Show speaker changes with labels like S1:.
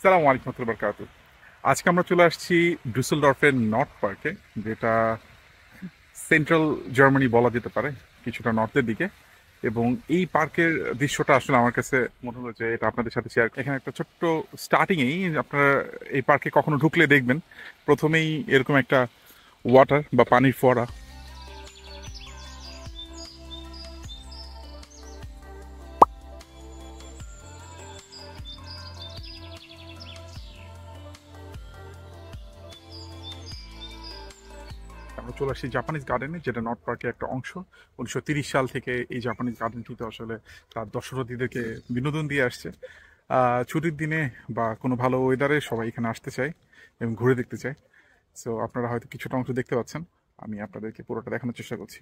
S1: সালামু আলাইকুম ওয়া বারাকাতুহু। আজকে আমরা চলে আসছি ডুসেলডর্ফের নর্থ পার্কে, যেটা সেন্ট্রাল জার্মানি বলা যেতে পারে, কিছুটা নর্থের দিকে। এবং এই পার্কের দৃশ্যটা আসলে আমার কাছে মনে হলো যে এটা আপনাদের সাথে শেয়ার। এখানে একটা ছোট্ট স্টার্টিংয়েই আপনারা এই পার্কে কখনো ঢুকলে দেখবেন প্রথমেই এরকম একটা ওয়াটার বা পানির ফোয়ারা। আমরা চলে আসছি জাপানিজ গার্ডেনে, যেটা নর্থ পার্কের একটা অংশ। 1930 সাল থেকে এই জাপানিজ গার্ডেনটিতে আসলে তার দর্শনার্থীদেরকে বিনোদন দিয়ে আসছে। ছুটির দিনে বা কোনো ভালো ওয়েদারে সবাই এখানে আসতে চায় এবং ঘুরে দেখতে চায়। সো আপনারা হয়তো কিছুটা অংশ দেখতে পাচ্ছেন, আমি আপনাদেরকে পুরোটা দেখানোর চেষ্টা করছি।